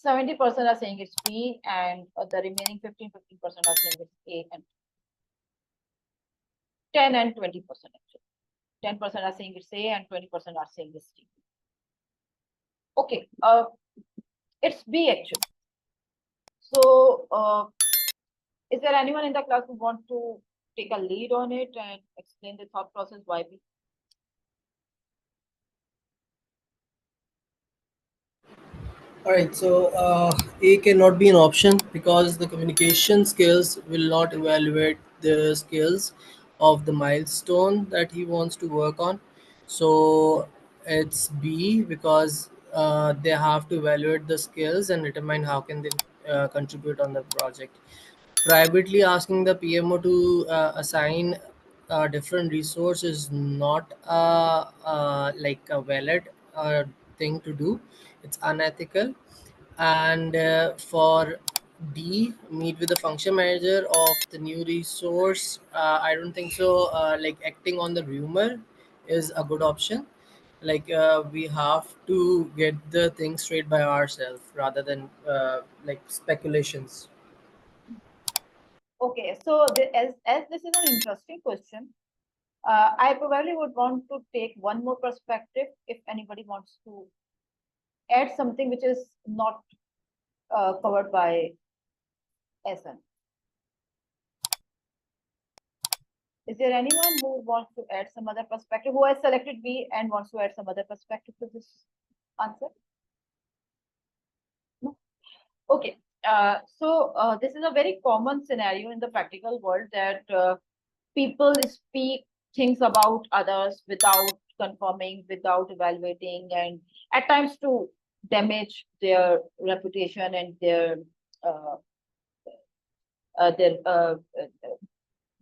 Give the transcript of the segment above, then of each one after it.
70% are saying it's B, and the remaining 15% are saying it's A, and 10 and 20% actually. 10% are saying it's A and 20% are saying it's D. Okay, it's B actually. So, is there anyone in the class who wants to take a lead on it and explain the thought process why B? All right, so A cannot be an option because the communication skills will not evaluate the skills of the milestone that he wants to work on. So it's B because they have to evaluate the skills and determine how can they contribute on the project. Privately asking the PMO to assign a different resource is not like a valid thing to do. It's unethical. And for D, meet with the function manager of the new resource. I don't think so. Like acting on the rumor is a good option. Like we have to get the thing straight by ourselves rather than like speculations. Okay, so as this is an interesting question, I probably would want to take one more perspective if anybody wants to add something which is not covered by SN. Is there anyone who wants to add some other perspective, who has selected B and wants to add some other perspective to this answer? No? Okay. So this is a very common scenario in the practical world that people speak things about others without confirming, without evaluating, and at times to damage their reputation and uh, their uh, uh,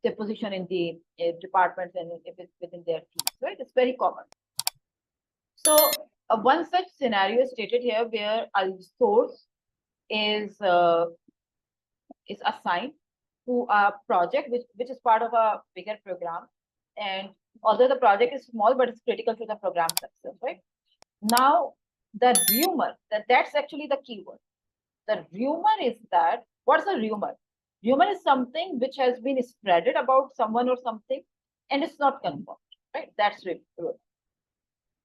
their position in the departments and if it's within their teams, right? It's very common. So one such scenario is stated here where a source is assigned to a project which is part of a bigger program. And although the project is small, but it's critical to the program success, right? Now, the rumor, that's actually the keyword. The rumor is that, what's a rumor? Rumor is something which has been spreaded about someone or something, and it's not confirmed, right? That's rumor.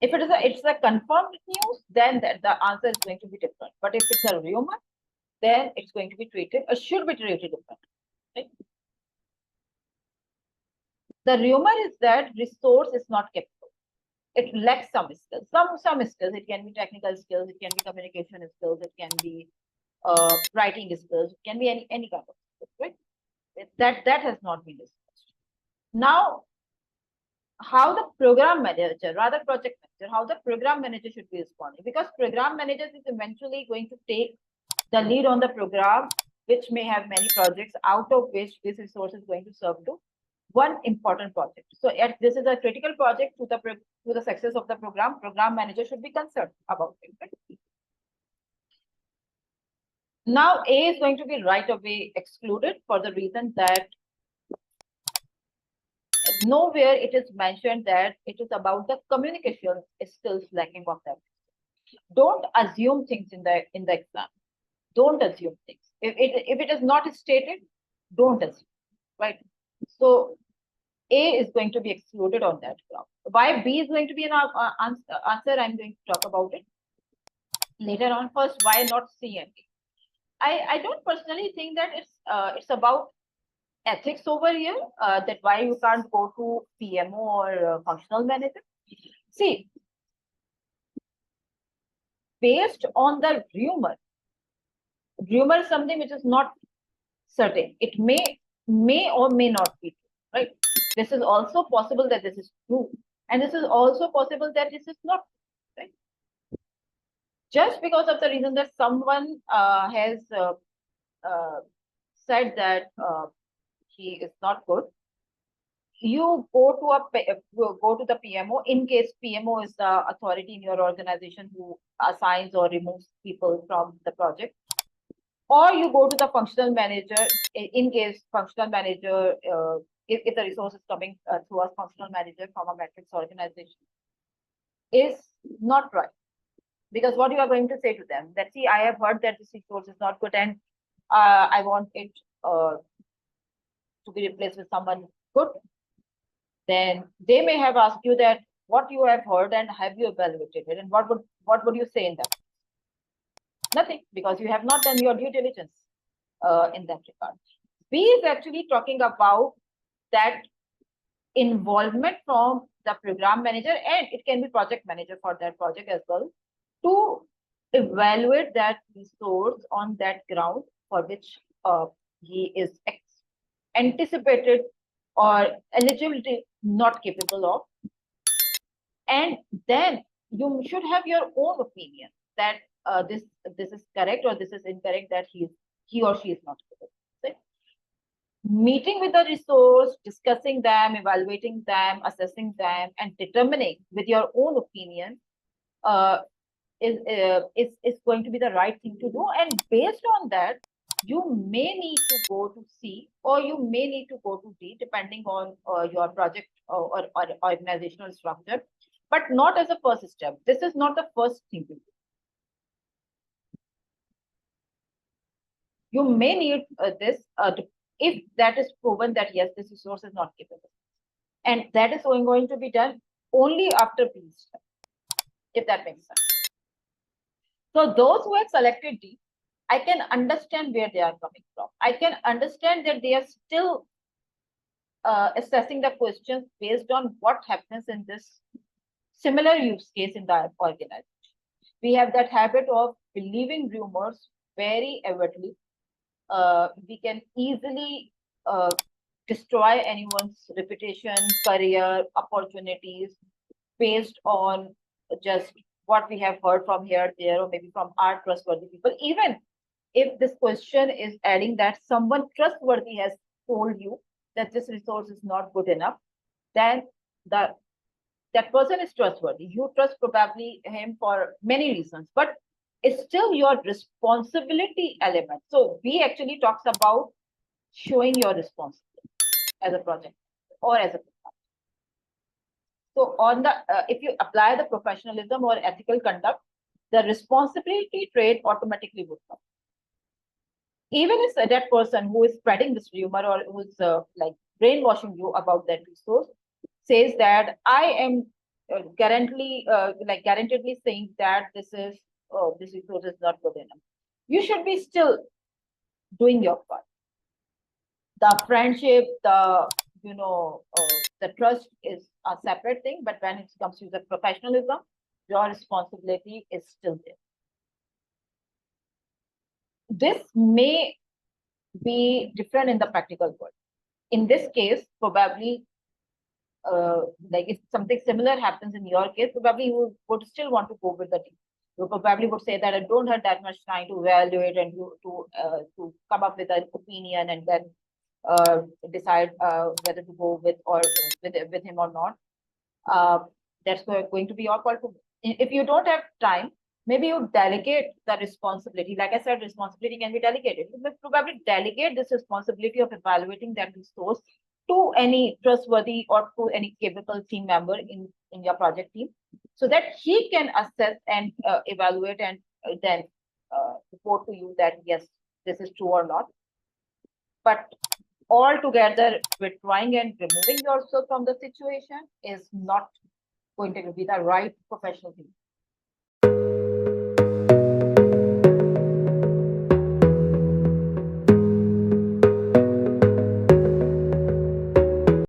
If it's a confirmed news, then the answer is going to be different. But if it's a rumor, then it's going to be treated, or should be treated differently. Right? The rumor is that resource is not kept. It lacks some skills. Some skills. It can be technical skills. It can be communication skills. It can be writing skills. It can be any kind of skills. Right? That has not been discussed. Now, how the program manager, rather project manager, how the program manager should be responding, because program manager is eventually going to take the lead on the program, which may have many projects, out of which this resource is going to serve to one important project. So this is a critical project to the success of the program. Program manager should be concerned about it. Right? Now A is going to be right away excluded for the reason that nowhere it is mentioned that it is about the communication skills lacking of them. Don't assume things in the exam. Don't assume things. If it is not stated, don't assume. Right. So A is going to be excluded on that ground. Why B is going to be an answer? I'm going to talk about it later on. First, why not C and D? I don't personally think that it's about ethics over here, that why you can't go to PMO or functional manager. See, based on the rumor is something which is not certain. It may or may not be true, right? This is also possible that this is true, and this is also possible that this is not true, right? Just because of the reason that someone has said that he is not good, you go to the PMO in case PMO is the authority in your organization who assigns or removes people from the project, or you go to the functional manager in case functional manager, if the resource is coming through a functional manager from a matrix organization, is not right. Because what you are going to say to them, that see, I have heard that this resource is not good and I want it to be replaced with someone good. Then they may have asked you that what you have heard and have you evaluated it, and what would you say in that? Nothing, because you have not done your due diligence in that regard. B is actually talking about that involvement from the program manager, and it can be project manager for that project as well, to evaluate that resource on that ground for which he is anticipated or eligibility not capable of. And then you should have your own opinion that this is correct or this is incorrect, that he or she is not capable. Right? Meeting with the resource, discussing them, evaluating them, assessing them, and determining with your own opinion is going to be the right thing to do. And based on that, you may need to go to C or you may need to go to D, depending on your project or organizational structure, but not as a first step. This is not the first thing to do. You may need this if that is proven that yes, this resource is not capable. And that is going to be done only after B step, if that makes sense. So those who have selected D, I can understand where they are coming from. I can understand that they are still assessing the questions based on what happens in this similar use case in the organization. We have that habit of believing rumors very avidly. We can easily destroy anyone's reputation, career, opportunities based on just what we have heard from here, there, or maybe from our trustworthy people. Even if this question is adding that someone trustworthy has told you that this resource is not good enough, then that person is trustworthy. You trust probably him for many reasons, but it's still your responsibility element. So B actually talks about showing your responsibility as a project or as a program. So on the if you apply the professionalism or ethical conduct, the responsibility trait automatically would come. Even if that person who is spreading this rumor or who is like brainwashing you about that resource says that I am guaranteedly saying that this resource is not good enough, you should be still doing your part. The friendship, the the trust is a separate thing, but when it comes to the professionalism, your responsibility is still there. This may be different in the practical world. In this case, probably, like if something similar happens in your case, probably you would still want to go with the team. You probably would say that I don't have that much time to evaluate and to come up with an opinion and then decide whether to go with him or not. That's going to be your call. If you don't have time, maybe you delegate the responsibility. Like I said, responsibility can be delegated. You will probably delegate this responsibility of evaluating that resource to any trustworthy or to any capable team member in your project team, so that he can assess and evaluate and then report to you that yes, this is true or not. But altogether, withdrawing and removing yourself from the situation is not going to be the right professional thing.